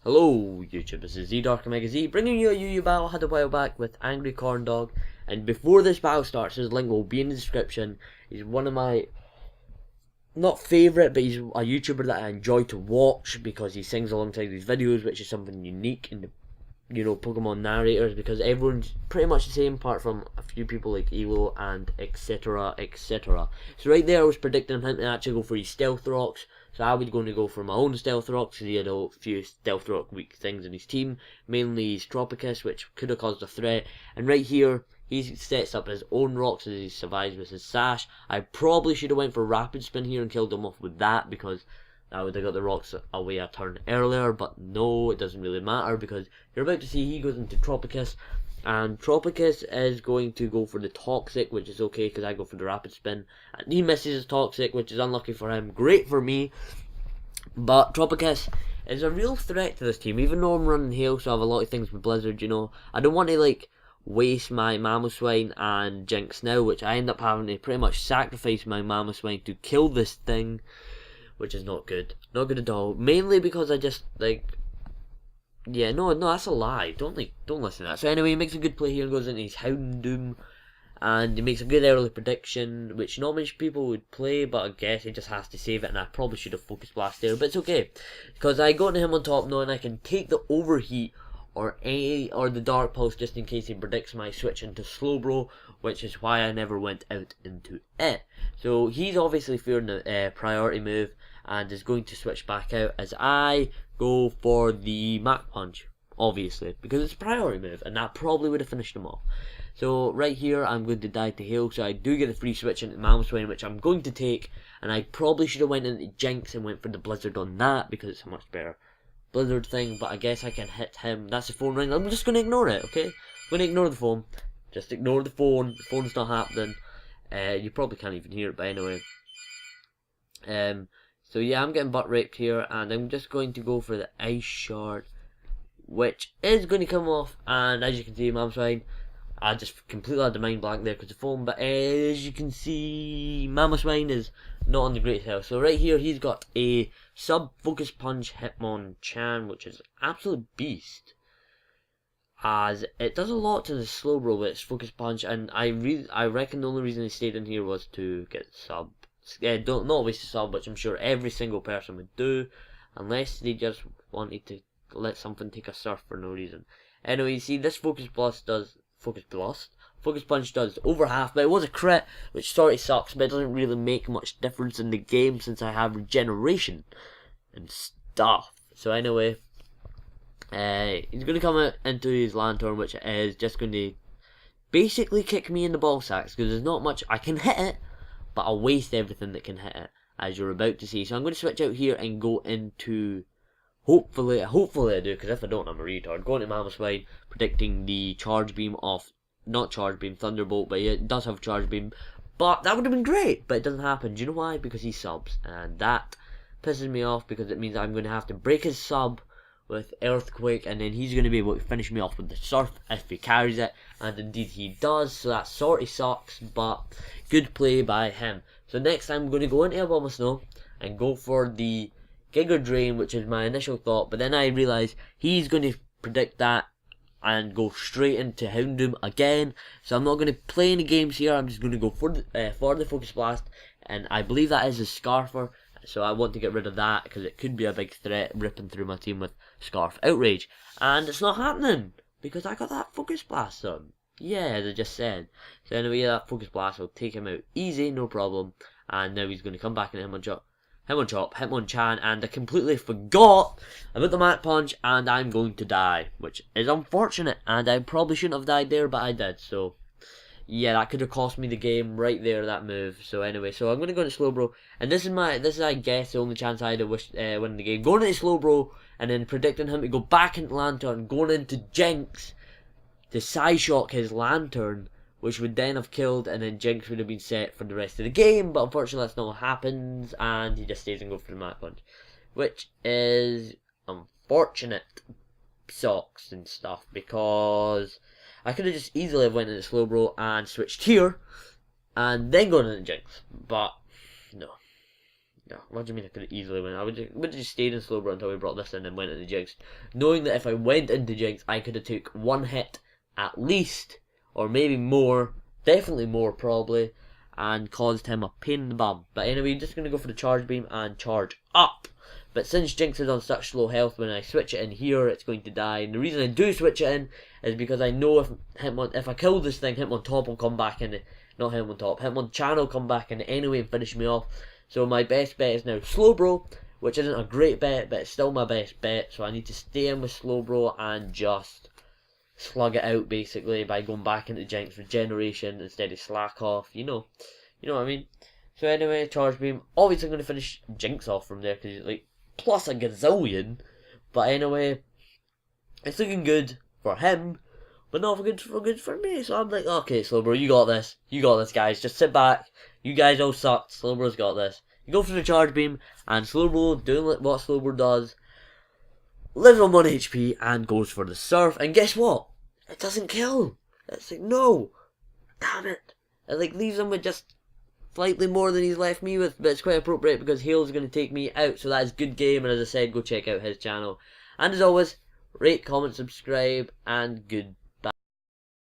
Hello YouTube, this is Z bringing you a UU battle I had a while back with Angry Corndog. And before this battle starts, his link will be in the description. He's one of my, not favourite, but he's a YouTuber that I enjoy to watch because he sings alongside these videos, which is something unique in the, Pokemon narrators, because everyone's pretty much the same apart from a few people like Elo and etc, etc. So right there I was predicting him to actually go for his Stealth Rocks. So I was going to go for my own Stealth Rocks because he had a few Stealth Rock weak things in his team, mainly his Tropicus, which could have caused a threat. And right here, he sets up his own rocks as he survives with his Sash. I probably should have went for Rapid Spin here and killed him off with that, because I would have got the rocks away a turn earlier, but no, it doesn't really matter because you're about to see he goes into Tropicus, and Tropicus is going to go for the Toxic, which is okay because I go for the Rapid Spin, and he misses his Toxic, which is unlucky for him, great for me, but Tropicus is a real threat to this team, even though I'm running Hail, so I have a lot of things with Blizzard, I don't want to waste my Mamoswine and Jinx now, which I end up having to pretty much sacrifice my Mamoswine to kill this thing, which is not good. Not good at all. Mainly because I just, yeah, no, that's a lie. Don't listen to that. So anyway, he makes a good play here and goes into his Houndoom. And he makes a good early prediction, which not much people would play, but I guess he just has to save it, and I probably should have Focus Blast there, but it's okay. Because I got to him on top knowing I can take the Overheat or the Dark Pulse just in case he predicts my switch into Slowbro, which is why I never went out into it. So he's obviously fearing the priority move and is going to switch back out as I go for the Mach Punch, obviously, because it's a priority move and that probably would have finished him off. So right here I'm going to die to Hail, so I do get a free switch into Mamoswine, which I'm going to take, and I probably should have went into Jinx and went for the Blizzard on that because it's a much better Blizzard thing, but I guess I can hit him. That's the phone ring. I'm just going to ignore it, okay? I'm going to ignore the phone. Just ignore the phone. The phone's not happening. You probably can't even hear it, but anyway. So yeah, I'm getting butt raped here, and I'm just going to go for the Ice Shard, which is going to come off, and as you can see, Mamoswine, I just completely had the mind blank there because of the phone, but as you can see, Mamoswine is not on the great health. So right here, he's got a Sub-Focus Punch Hitmonchan, which is absolute beast, as it does a lot to the Slowbro with its Focus Punch, and I reckon the only reason he stayed in here was to get Sub. Not waste a Sub, which I'm sure every single person would do, unless they just wanted to let something take a surf for no reason. Anyway, you see, this Focus Punch does over half, but it was a crit, which sort of sucks, but it doesn't really make much difference in the game since I have regeneration and stuff. So anyway, he's going to come out into his Lantern, which is just going to basically kick me in the ball sacks, because there's not much I can hit it, but I'll waste everything that can hit it, as you're about to see. So I'm going to switch out here and go into, hopefully I do, because if I don't, I'm a retard. Going to Mamoswine, predicting the Charge Beam of, not Charge Beam, Thunderbolt, but it does have Charge Beam. But that would have been great, but it doesn't happen. Do you know why? Because he subs, and that pisses me off, because it means I'm going to have to break his sub with Earthquake, and then he's going to be able to finish me off with the Surf if he carries it, and indeed he does, so that sort of sucks, but good play by him. So next I'm going to go into Abomasnow and go for the Giga Drain, which is my initial thought, but then I realise he's going to predict that and go straight into Houndoom again, so I'm not going to play any games here. I'm just going to go for the Focus Blast, and I believe that is a Scarfer, so I want to get rid of that because it could be a big threat ripping through my team with Scarf Outrage, and it's not happening because I got that Focus Blast on. Yeah, as I just said. So anyway, that Focus Blast will take him out easy, no problem, and now he's going to come back into Hitmonchan, and I completely forgot about the Mach Punch, and I'm going to die, which is unfortunate, and I probably shouldn't have died there, but I did, so yeah, that could have cost me the game right there, that move. So anyway, so I'm going to go into Slowbro, and this is I guess the only chance I had of winning the game. Going into Slowbro, and then predicting him to go back into Lantern, going into Jinx to Psyshock his Lantern, which would then have killed, and then Jinx would have been set for the rest of the game, but unfortunately that's not what happens, and he just stays and goes for the Mach Punch, which is unfortunate, sucks and stuff, because I could have just easily went into Slowbro and switched here, and then gone into Jinx, but no. what do you mean I could have easily win? I would have just stayed in Slowbro until we brought this in and went into Jinx. Knowing that if I went into Jinx, I could have took one hit at least, or maybe more, definitely more probably, and caused him a pain in the bum. But anyway, just going to go for the charge beam and charge up. But since Jinx is on such slow health, when I switch it in here, it's going to die. And the reason I do switch it in is because I know if I kill this thing, him on top will come back in. Not him on top, him on channel come back in anyway and finish me off. So my best bet is now Slowbro, which isn't a great bet, but it's still my best bet. So I need to stay in with Slowbro and just slug it out basically by going back into Jinx regeneration instead of slack off. You know what I mean. So anyway, charge beam. Obviously I'm going to finish Jinx off from there because like plus a gazillion. But anyway, it's looking good for him, but not good for me. So I'm like, okay, Slowbro, you got this. You got this, guys. Just sit back. You guys all sucked. Slowbro's got this. You go for the charge beam, and Slowbro, doing what Slowbro does, lives on 1 HP and goes for the surf. And guess what? It doesn't kill. It's like, no. Damn it. It like leaves him with just slightly more than he's left me with, but it's quite appropriate because Hale's going to take me out. So that is good game, and as I said, go check out his channel. And as always, rate, comment, subscribe, and good